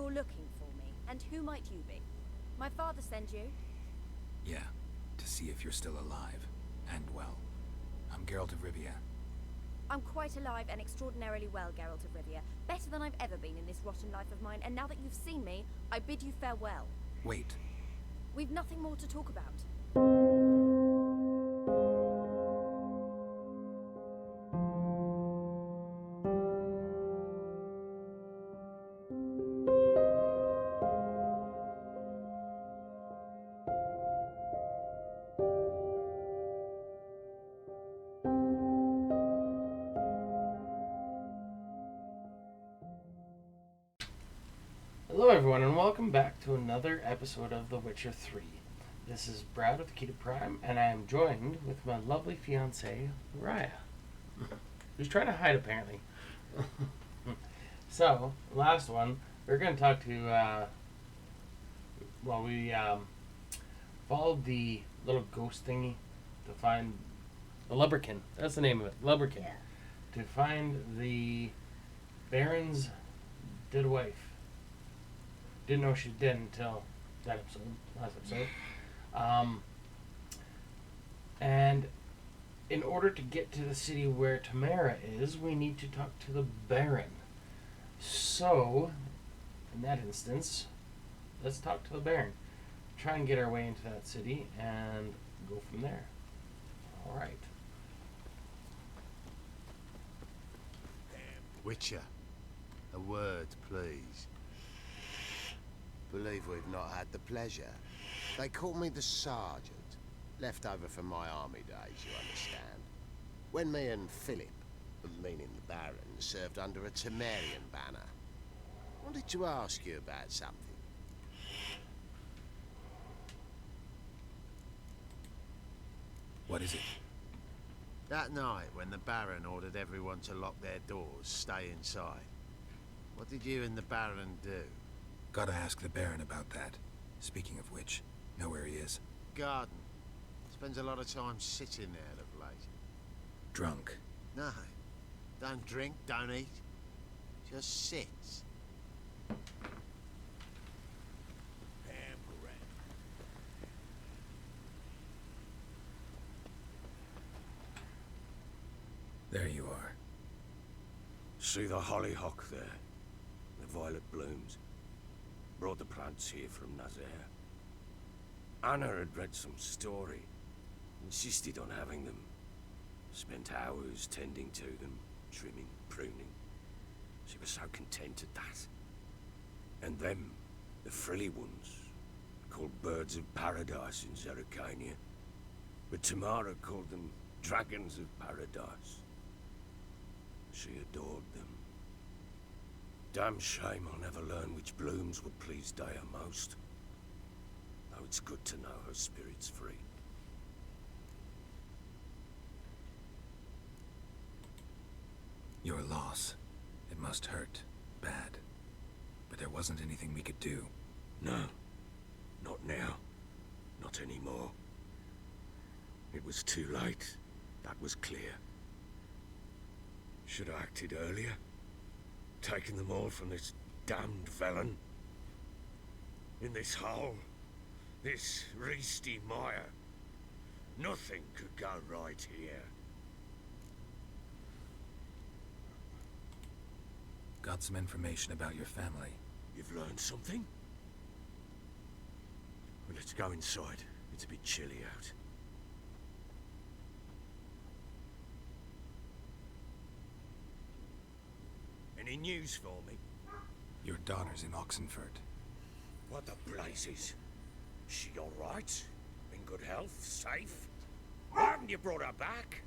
You're looking for me, and who might you be? My father sent you? Yeah, to see if you're still alive, and well. I'm Geralt of Rivia. I'm quite alive and extraordinarily well, Geralt of Rivia. Better than I've ever been in this rotten life of mine, and now that you've seen me, I bid you farewell. Wait. We've nothing more to talk about. Hello everyone and welcome back to another episode of The Witcher 3. This is Brad with the Key to Prime and I am joined with my lovely fiancée, Raya. Who's trying to hide apparently. So, last one, we're going to talk to, we followed the little ghost thingy to find the Lubberkin. That's the name of it, Lubberkin. Yeah. To find the Baron's dead wife. Didn't know she was dead until that last episode. And in order to get to the city where Tamara is, we need to talk to the Baron. So, in that instance, let's talk to the Baron. Try and get our way into that city and go from there. Alright. Witcher, a word, please. Believe we've not had the pleasure. They call me the Sergeant. Left over from my army days, you understand. When me and Philip, meaning the Baron, served under a Temerian banner. Wanted to ask you about something. What is it? That night when the Baron ordered everyone to lock their doors, stay inside. What did you and the Baron do? Gotta ask the Baron about that. Speaking of which, know where he is? Garden. Spends a lot of time sitting there of late. Drunk. No. Don't drink, don't eat. Just sits. There you are. See the hollyhock there? The violet blooms. Brought the plants here from Nazaire. Anna had read some story. Insisted on having them. Spent hours tending to them, trimming, pruning. She was so content at that. And them, the frilly ones, called birds of paradise in Zerrikania. But Tamara called them dragons of paradise. She adored them. Damn shame I'll never learn which blooms would please Dea most. Though it's good to know her spirit's free. Your loss. It must hurt. Bad. But there wasn't anything we could do. No. Not now. Not anymore. It was too late. That was clear. Should have acted earlier. Taken them all from this damned felon. In this hole. This reesty mire. Nothing could go right here. Got some information about your family. You've learned something? Well, let's go inside. It's a bit chilly out. Any news for me? Your daughter's in Oxenfurt. What the blazes? She all right? In good health? Safe? Why haven't you brought her back?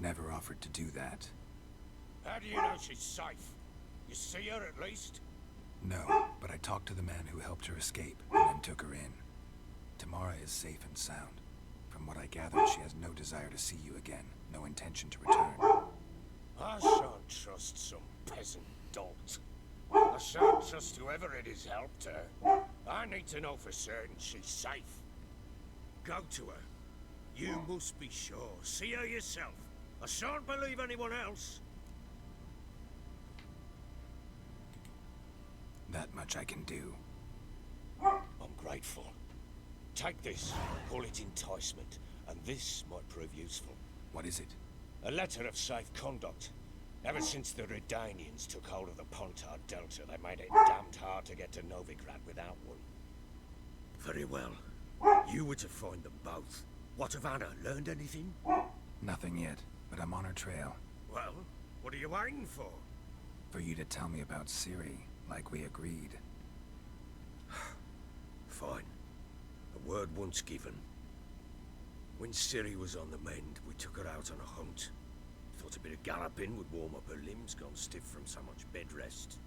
Never offered to do that. How do you know she's safe? You see her at least? No, but I talked to the man who helped her escape and then took her in. Tamara is safe and sound. From what I gathered, she has no desire to see you again. No intention to return. I shan't trust some peasant dolt. I shan't trust whoever it is helped her. I need to know for certain she's safe. Go to her. You must be sure. See her yourself. I shan't believe anyone else. That much I can do. I'm grateful. Take this, call it enticement, and this might prove useful. What is it? A letter of safe conduct. Ever since the Redanians took hold of the Pontar Delta, they made it damned hard to get to Novigrad without one. Very well. You were to find them both. What of Anna? Learned anything? Nothing yet, but I'm on her trail. Well, what are you waiting for? For you to tell me about Ciri, like we agreed. Fine. A word once given. When Ciri was on the mend, we took her out on a hunt. Thought a bit of galloping would warm up her limbs, gone stiff from so much bed rest.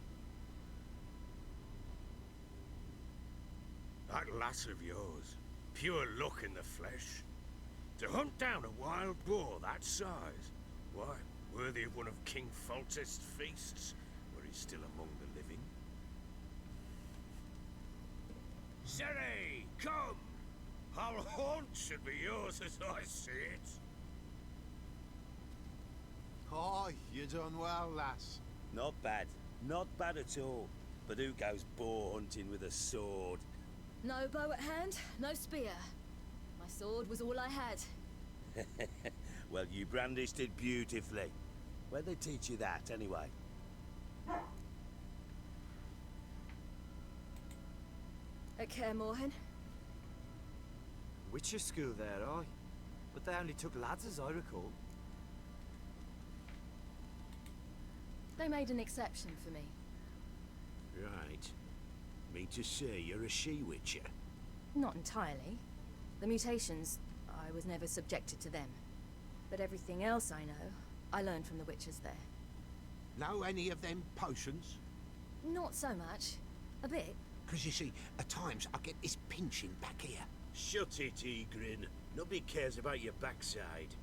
That lass of yours, pure luck in the flesh. To hunt down a wild boar that size, why, worthy of one of King Foltest's feasts, where he's still among the living. Ciri, come! Our haunt should be yours as I see it. Oh, you done well, lass. Not bad. Not bad at all. But who goes boar hunting with a sword? No bow at hand, no spear. My sword was all I had. Well, you brandished it beautifully. Where'd they teach you that, anyway? At Kaer Morhen. Witcher school there, aye. But they only took lads, as I recall. They made an exception for me. Right. Mean to say you're a she-witcher? Not entirely. The mutations, I was never subjected to them. But everything else I know, I learned from the witches there. Know any of them potions? Not so much. A bit. Because you see, at times I get this pinching back here. Shut it, Egrin. Nobody cares about your backside.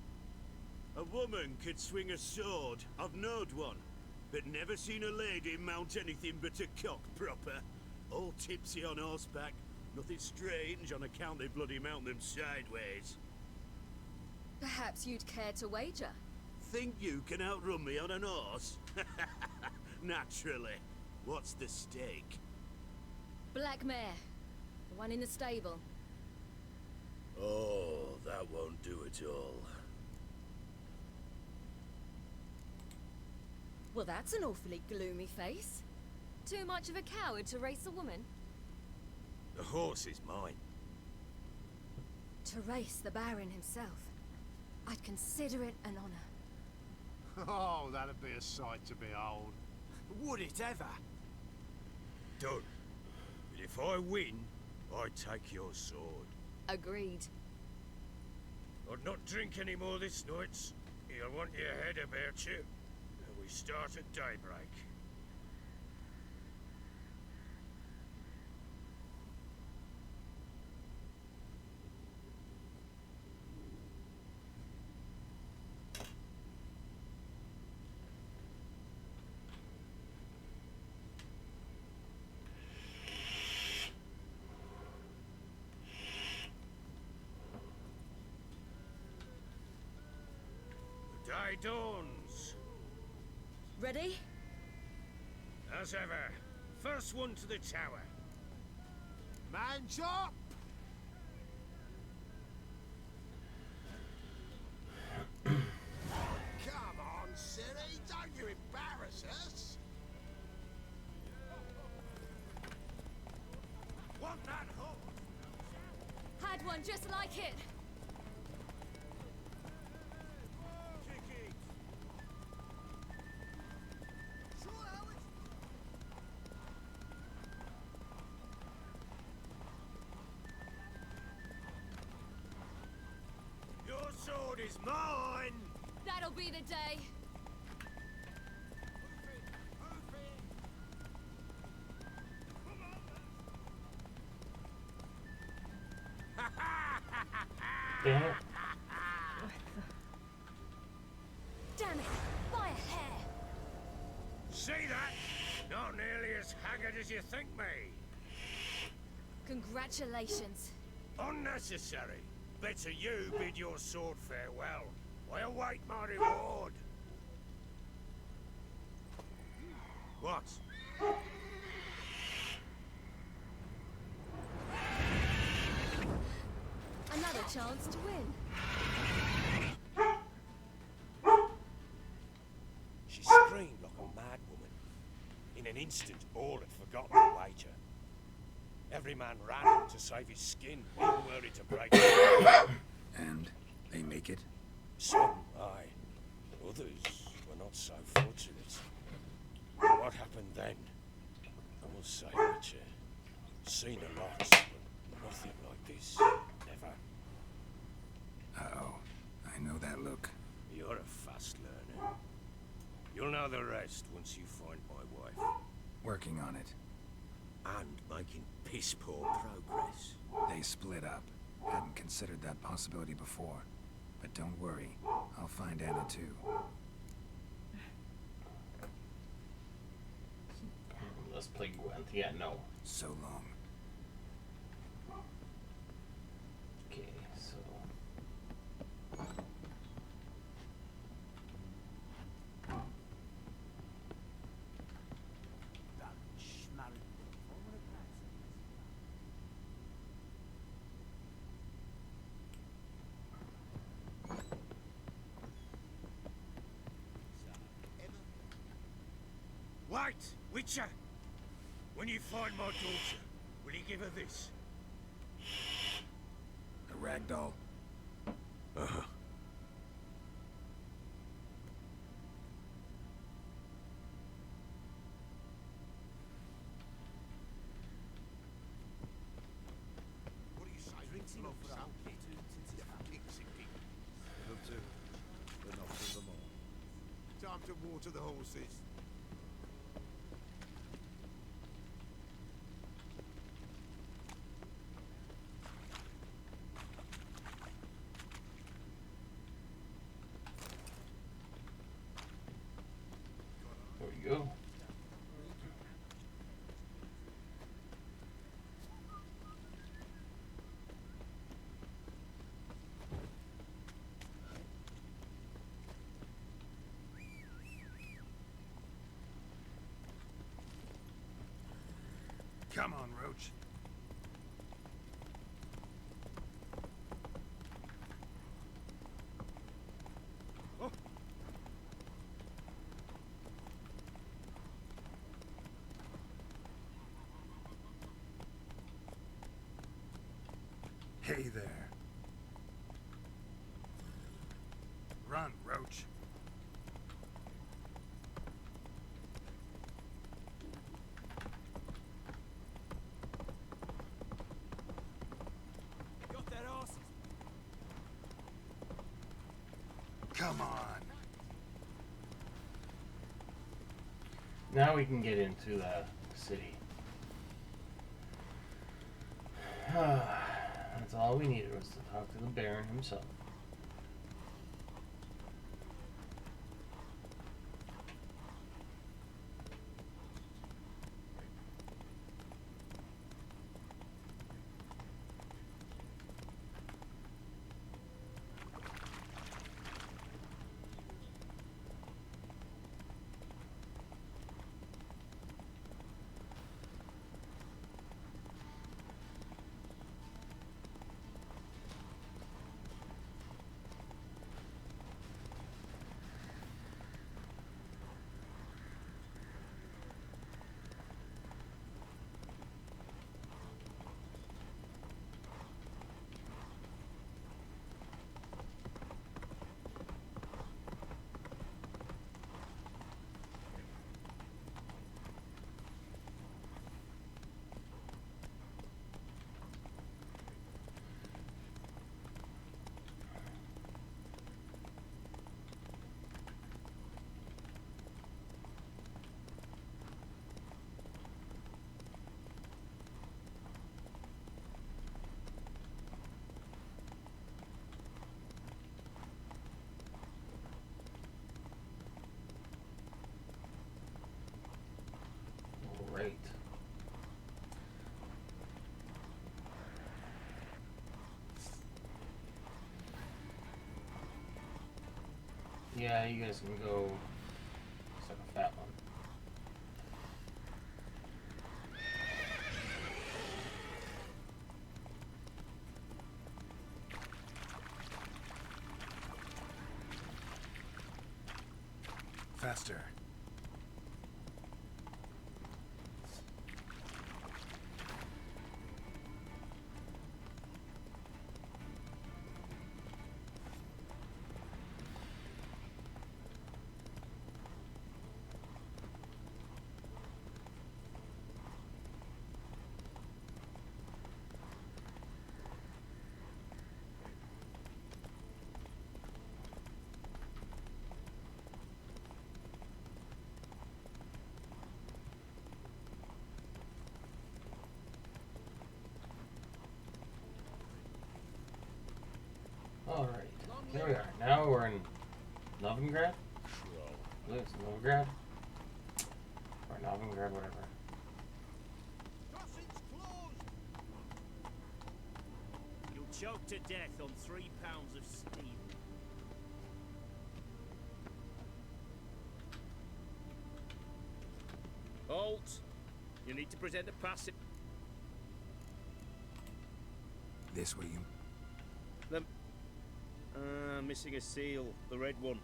A woman could swing a sword. I've knowed one. But never seen a lady mount anything but a cock proper. All tipsy on horseback. Nothing strange on account they bloody mount them sideways. Perhaps you'd care to wager? Think you can outrun me on an horse? Naturally. What's the stake? Black mare. The one in the stable. Oh, that won't do it all. Well, that's an awfully gloomy face. Too much of a coward to race a woman. The horse is mine. To race the Baron himself. I'd consider it an honor. Oh, that'd be a sight to behold. Would it ever? Done. But if I win, I take your sword. Agreed. I'd not drink any more this night. You'll want your head about you. And we start at daybreak. The day dawns. Ready? As ever, first one to the tower. Man chop! Come on, Ciri, don't you embarrass us. Want that horse? Had one just like it. Kick it. Your sword is mine! That'll be the day. Damn it. Damn it! By a hair! See that? Not nearly as haggard as you think me. Congratulations. Unnecessary. Better you bid your sword farewell. I await my reward. What? chance to win. She screamed like a mad woman. In an instant, all had forgotten the wager. Every man ran to save his skin, even were it to break. And they make it? Some, aye. Others were not so fortunate. And what happened then? I will say, Richard, seen a lot, but nothing like this. Never. Uh-oh. I know that look. You're a fast learner. You'll know the rest once you find my wife. Working on it. And making piss-poor progress. They split up. Hadn't considered that possibility before. But don't worry. I'll find Anna too. Let's play Gwent. Yeah, no. So long. Okay, so... Wait, Witcher! When you find my daughter, will you give her this? A ragdoll. Uh-huh. What do you say? Drinks enough for that kid. Kicks and kicks. Enough to, but not for them all. Time to water the horses. There we go. Come on, Roach. Hey there. Run, Roach. Got their asses. Come on. Now we can get into the city. That's all we needed was to talk to the Baron himself. Great. Yeah, you guys can go. It's like a fat one. faster. Alright, there we are. Now we're in Novigrad? I believe it's Novigrad? Or Novigrad, whatever. You'll choke to death on 3 pounds of steel. Halt! You need to present a pass. This way you... Missing a seal. The red one.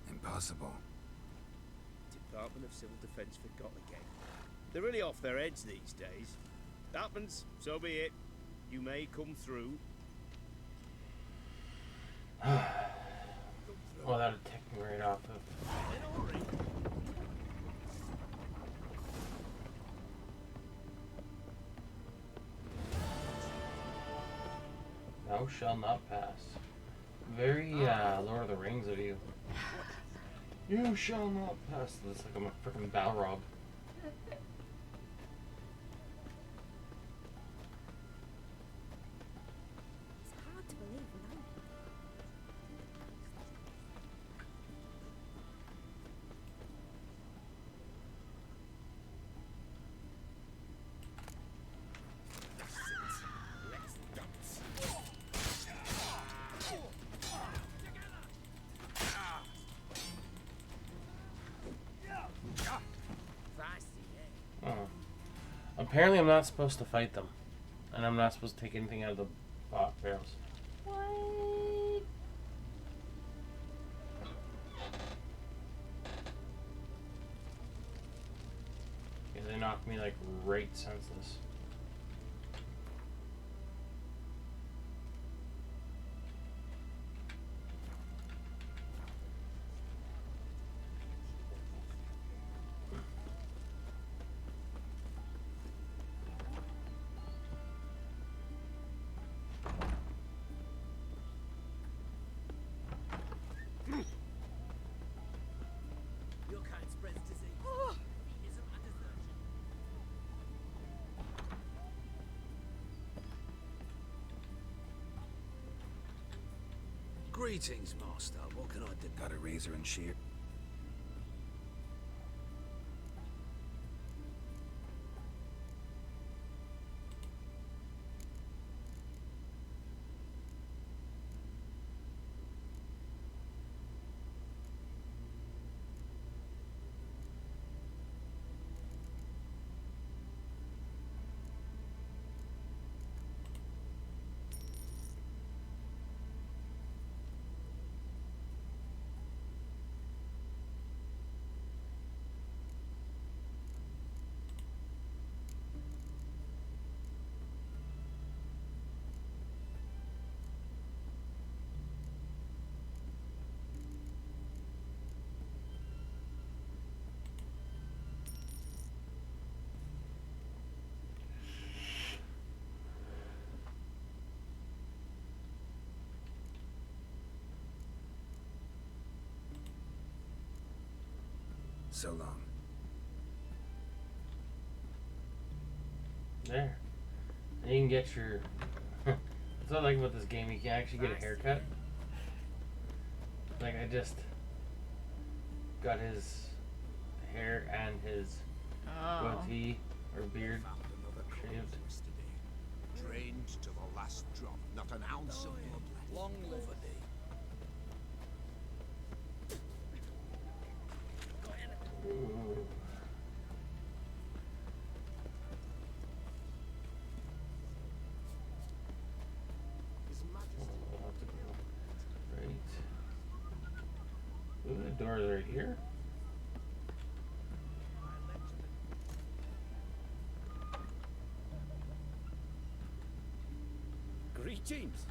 Impossible. Department of Civil Defence forgot again. They're really off their heads these days. Happens, so be it. You may come through. Well, that'll take me right off of... Thou shall not pass. Very Lord of the Rings of you. You shall not pass this like I'm a freaking Balrog. It's hard to believe no. Apparently I'm not supposed to fight them. And I'm not supposed to take anything out of the barrels. What? Yeah, they knocked me like right senseless. Greetings, Master. What can I do? Got a razor and shear? So long. There. And you can get your... That's what I like about this game. You can actually get a haircut. Like, I just got his hair and his goatee or beard shaved. Drained to the last drop, not an ounce of blood left. Long live a day. Ooh. Right. Ooh, the door's right here. Greetings.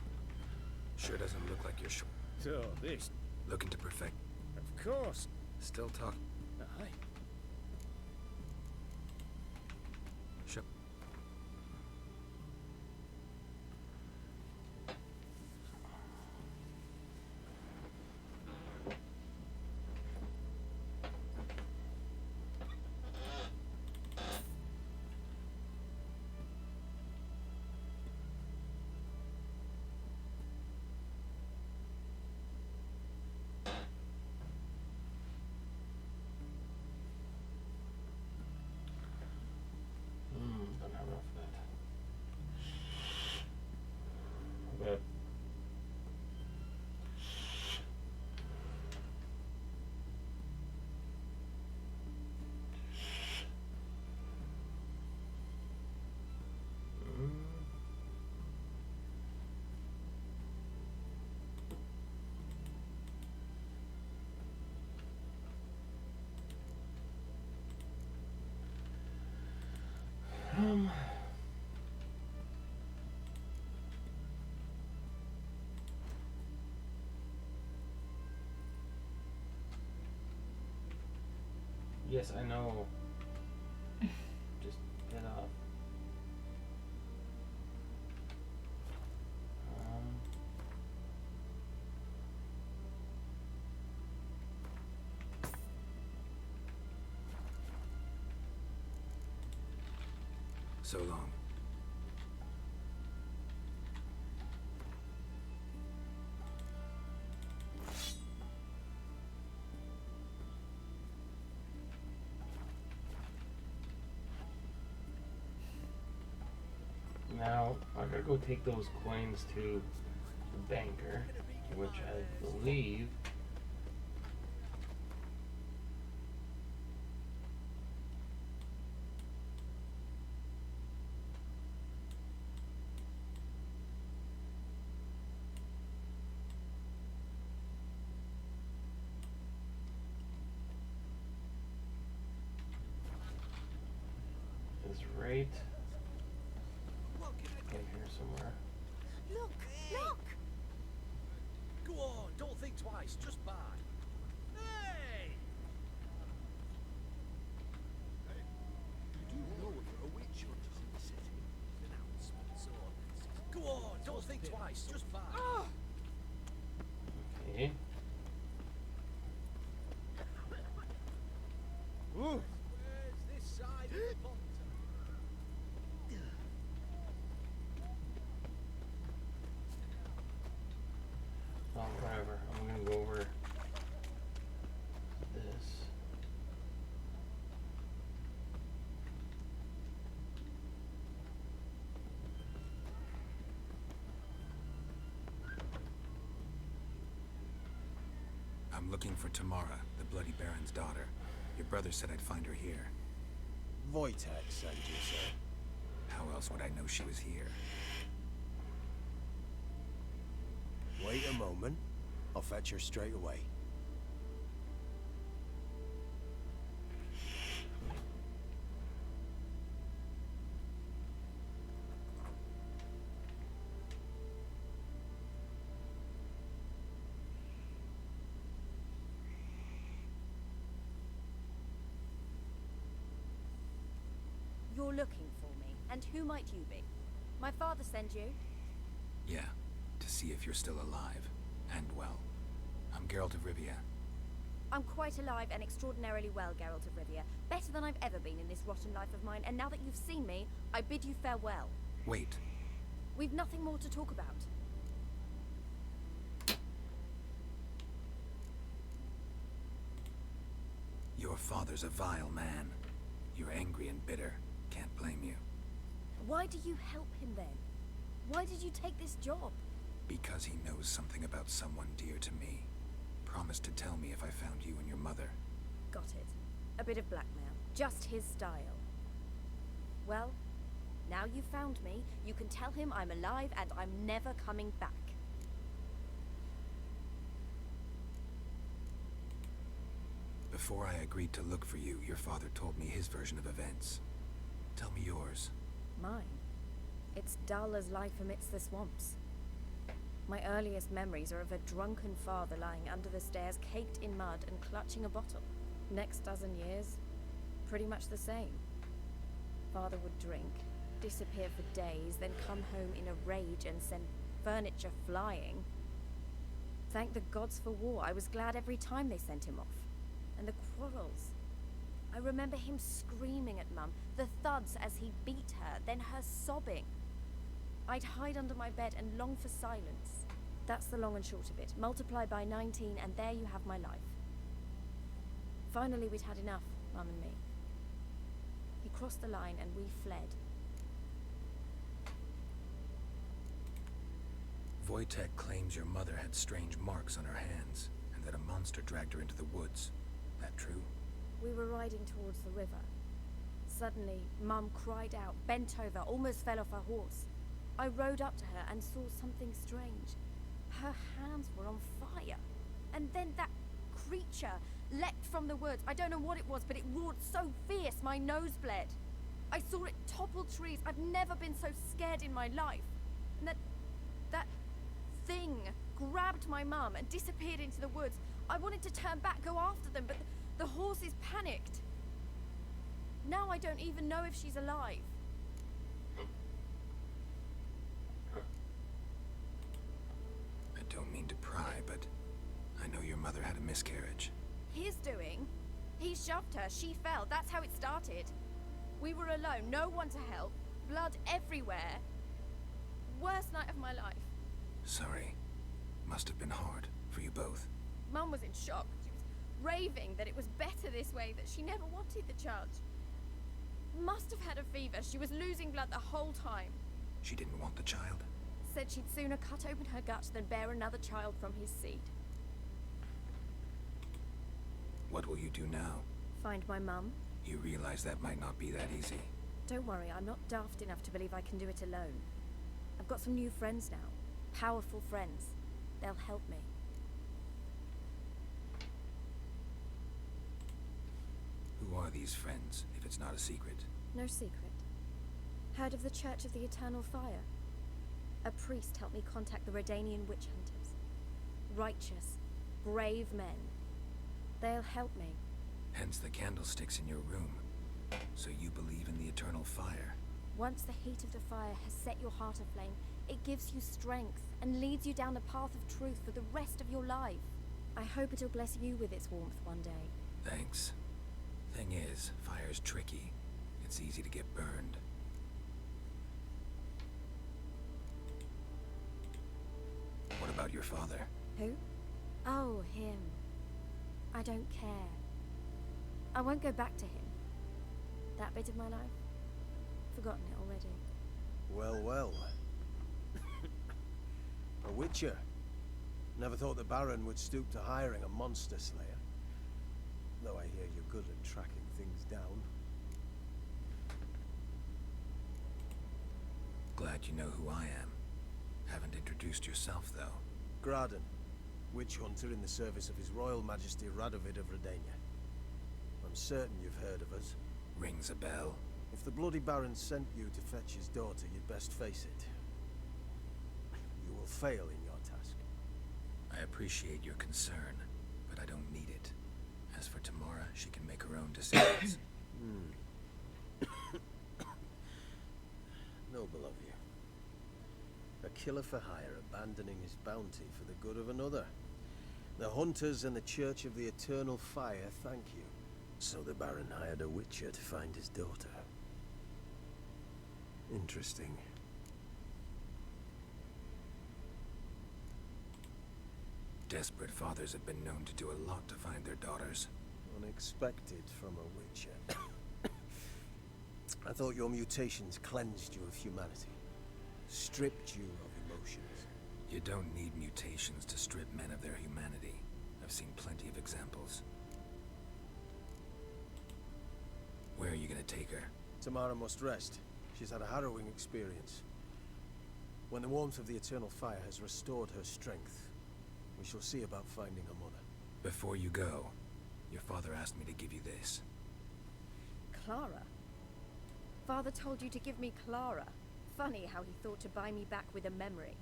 Sure doesn't look like you're So, this. looking to perfect. Of course. Still talk. Aye. Sure. Don't have enough of that. Okay. Um. Yes, I know. Just get off. So long. Now, I gotta go take those coins to the banker, which I believe is right in here somewhere. Look! Look! Go on, don't think twice, just buy. Hey! You do know of a witch hunters in the city? Announcements or... Go on, don't think twice, just buy. Okay. Where's this side of the pond? Oh, whatever. I'm gonna go over this. I'm looking for Tamara, the Bloody Baron's daughter. Your brother said I'd find her here. Voitex sent you, sir. How else would I know she was here? Wait a moment. I'll fetch her straight away. You're looking for me, and who might you be? My father sent you? Yeah, to see if you're still alive. And well. I'm Geralt of Rivia. I'm quite alive and extraordinarily well, Geralt of Rivia. Better than I've ever been in this rotten life of mine, and now that you've seen me, I bid you farewell. Wait. We've nothing more to talk about. Your father's a vile man. You're angry and bitter. Can't blame you. Why do you help him then? Why did you take this job? Because he knows something about someone dear to me. Promised to tell me if I found you and your mother. Got it. A bit of blackmail. Just his style. Well, now you've found me, you can tell him I'm alive and I'm never coming back. Before I agreed to look for you, your father told me his version of events. Tell me yours. Mine? It's dull as life amidst the swamps. My earliest memories are of a drunken father lying under the stairs, caked in mud and clutching a bottle. Next dozen years, pretty much the same. Father would drink, disappear for days, then come home in a rage and send furniture flying. Thank the gods for war. I was glad every time they sent him off. And the quarrels. I remember him screaming at Mum, the thuds as he beat her, then her sobbing. I'd hide under my bed and long for silence. That's the long and short of it. Multiply by 19 and there you have my life. Finally we'd had enough, Mum and me. He crossed the line and we fled. Wojtek claims your mother had strange marks on her hands, and that a monster dragged her into the woods. That true? We were riding towards the river. Suddenly, Mum cried out, bent over, almost fell off her horse. I rode up to her and saw something strange. Her hands were on fire. And then that creature leapt from the woods. I don't know what it was, but it roared so fierce my nose bled. I saw it topple trees. I've never been so scared in my life. And that thing grabbed my mum and disappeared into the woods. I wanted to turn back, go after them, but the horses panicked. Now I don't even know if she's alive. I don't mean to pry, but I know your mother had a miscarriage. His doing. He shoved her, she fell. That's how it started. We were alone, no one to help. Blood everywhere. Worst night of my life. Sorry. Must have been hard for you both. Mum was in shock. She was raving that it was better this way, that she never wanted the child. Must have had a fever. She was losing blood the whole time. She didn't want the child? Said she'd sooner cut open her gut than bear another child from his seed. What will you do now? Find my mum. You realize that might not be that easy. Don't worry, I'm not daft enough to believe I can do it alone. I've got some new friends now. Powerful friends. They'll help me. Who are these friends, if it's not a secret? No secret. Heard of the Church of the Eternal Fire? A priest helped me contact the Redanian witch hunters. Righteous, brave men. They'll help me. Hence the candlesticks in your room. So you believe in the eternal fire? Once the heat of the fire has set your heart aflame, it gives you strength and leads you down the path of truth for the rest of your life. I hope it'll bless you with its warmth one day. Thanks. Thing is, fire's tricky. It's easy to get burned. What about your father? Who? Oh, him. I don't care. I won't go back to him. That bit of my life? Forgotten it already. Well, well. A witcher. Never thought the Baron would stoop to hiring a monster slayer. Though I hear you're good at tracking things down. Glad you know who I am. Haven't introduced yourself, though. Graden, witch hunter in the service of His Royal Majesty Radovid of Redania. I'm certain you've heard of us. Rings a bell. If the bloody Baron sent you to fetch his daughter, you'd best face it. You will fail in your task. I appreciate your concern, but I don't need it. As for Tamara, she can make her own decisions. Noble of you. A killer for hire abandoning his bounty for the good of another. The hunters and the Church of the Eternal Fire thank you. So the Baron hired a witcher to find his daughter. Interesting. Desperate fathers have been known to do a lot to find their daughters. Unexpected from a witcher. I thought your mutations cleansed you of humanity. Stripped you of emotions. You don't need mutations to strip men of their humanity. I've seen plenty of examples. Where are you gonna take her? Tamara must rest. She's had a harrowing experience. When the warmth of the Eternal Fire has restored her strength, we shall see about finding her mother. Before you go, your father asked me to give you this. Clara? Father told you to give me Clara. Funny how he thought to buy me back with a memory.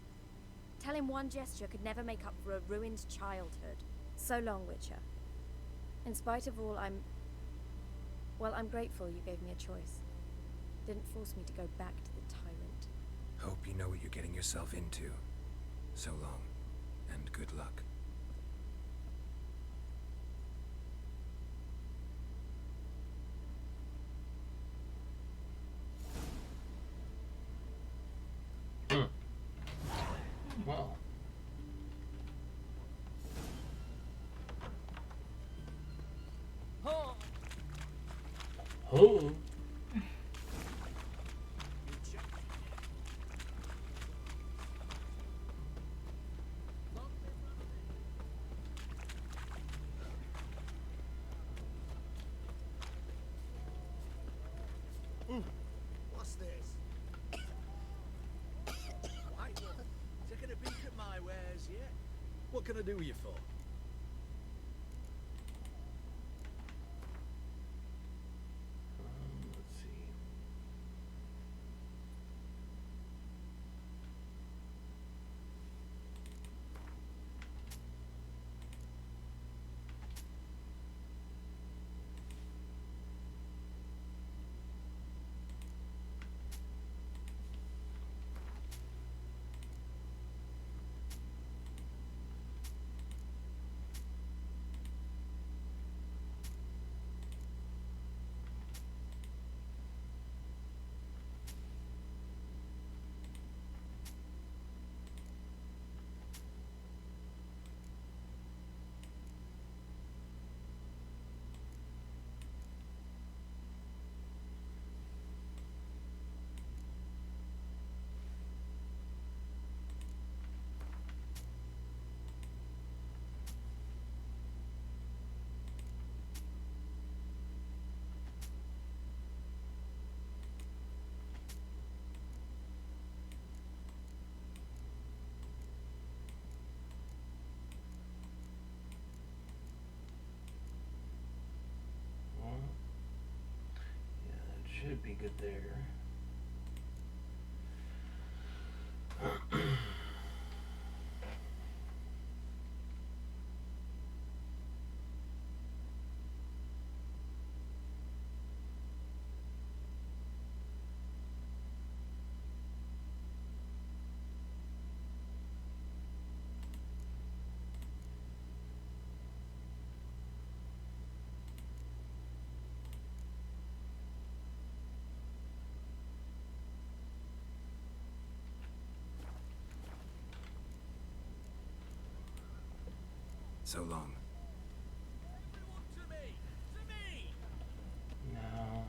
Tell him one gesture could never make up for a ruined childhood. So long, Witcher. In spite of all, I'm grateful you gave me a choice. Didn't force me to go back to the tyrant. Hope you know what you're getting yourself into. So long, and good luck. Well. Oh. What's this? White one. Taking a peek at my wares yet? What can I do you for? Let's see. Should be good there. So long. Everyone to me! To me! No.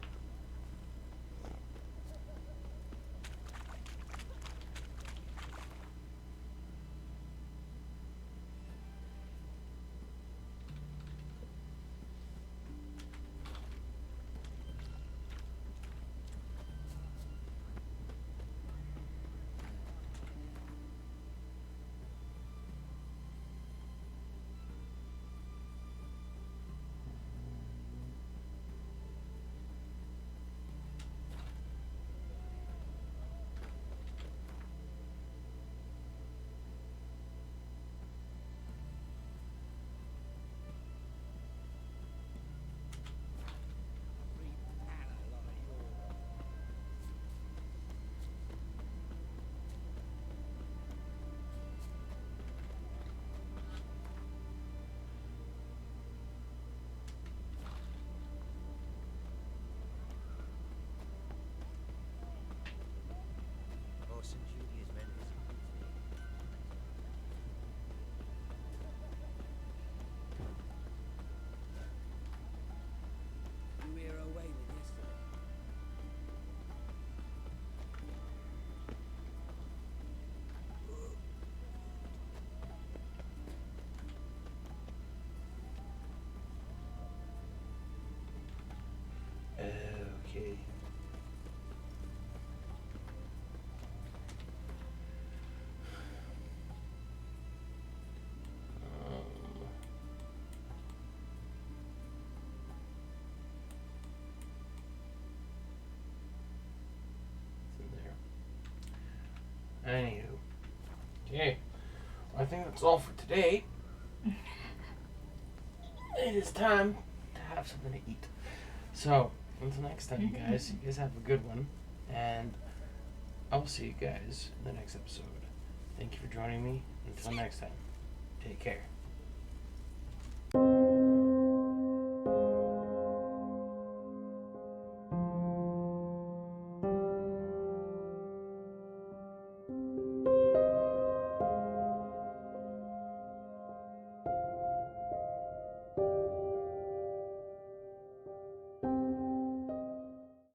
Horse and Judy is meant as you hear her wailing yesterday. Okay. It's in there. Anywho. Okay. I think that's all for today. It is time to have something to eat. So, until next time, you guys have a good one. And I'll see you guys in the next episode. Thank you for joining me. Until next time, take care.